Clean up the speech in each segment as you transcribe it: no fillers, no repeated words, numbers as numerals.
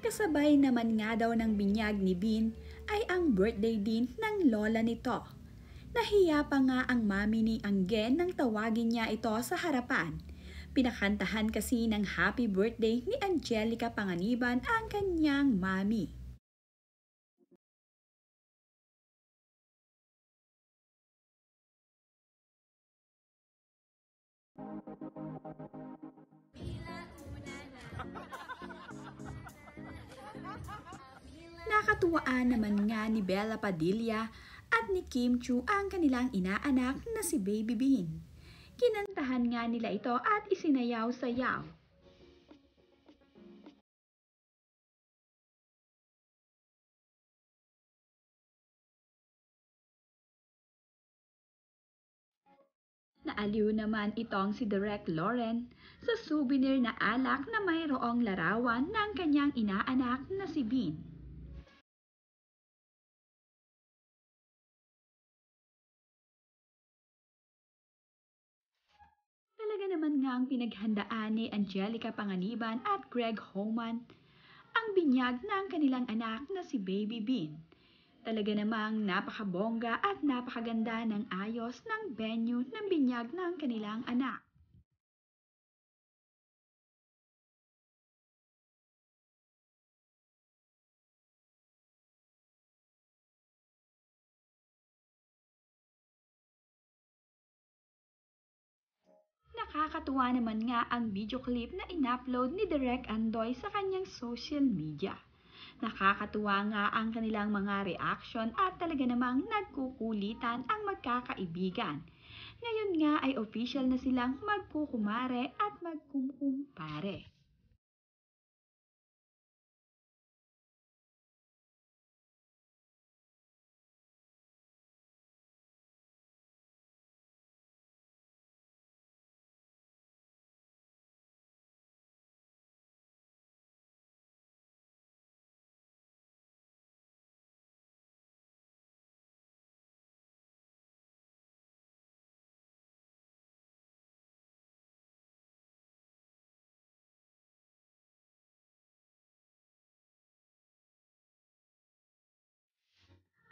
Kasabay naman nga daw ng binyag ni Bean ay ang birthday din ng lola nito. Nahiya pa nga ang mami ni Anggen nang tawagin niya ito sa harapan. Pinakantahan kasi ng happy birthday ni Angelica Panganiban ang kanyang mami. Nakatuwaan naman nga ni Bella Padilla at ni Kim Chu ang kanilang inaanak na si Baby Bean. Kinantahan nga nila ito at isinayaw-sayaw. Naaliw naman itong si Direk Lauren sa souvenir na alak na mayroong larawan ng kanyang inaanak na si Bean. Talaga naman ngang pinaghandaan ni Angelica Panganiban at Greg Homan ang binyag ng kanilang anak na si Baby Bean. Talaga namang napakabongga at napakaganda ng ayos ng venue ng binyag ng kanilang anak. Nakakatuwa naman nga ang video clip na in-upload ni Direk Andoy sa kanyang social media. Nakakatuwa nga ang kanilang mga reaction at talaga namang nagkukulitan ang magkakaibigan. Ngayon nga ay official na silang magkukumare at magkumpare.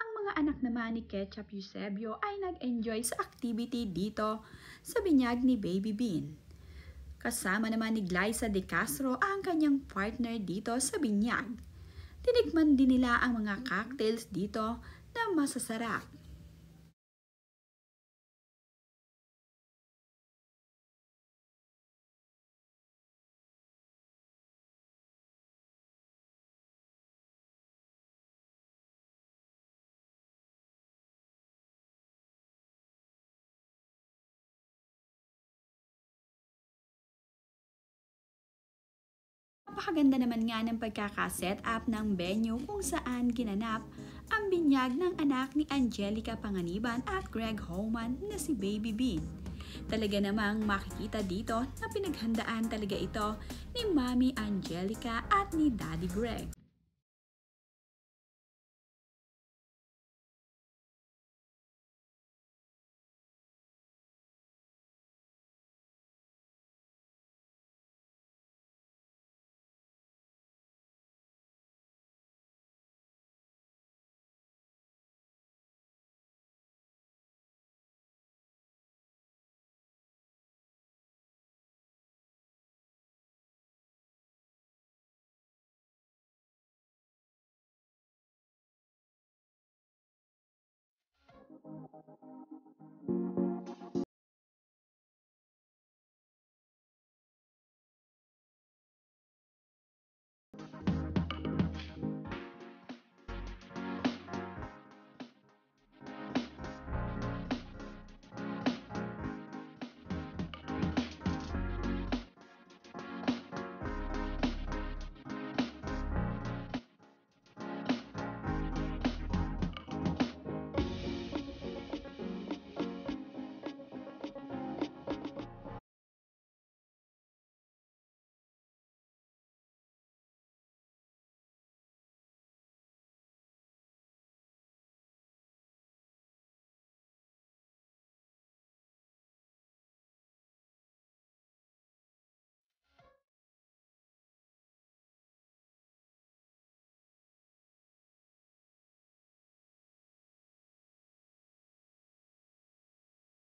Ang mga anak naman ni Ketchup Eusebio ay nag-enjoy sa activity dito sa binyag ni Baby Bean. Kasama naman ni Glyza De Castro ang kanyang partner dito sa binyag. Tinikman din nila ang mga cocktails dito na masasarap. Napakaganda naman nga ng pagkakaset up ng venue kung saan ginanap ang binyag ng anak ni Angelica Panganiban at Greg Homan na si Baby Bean. Talaga namang makikita dito na pinaghandaan talaga ito ni Mami Angelica at ni Daddy Greg.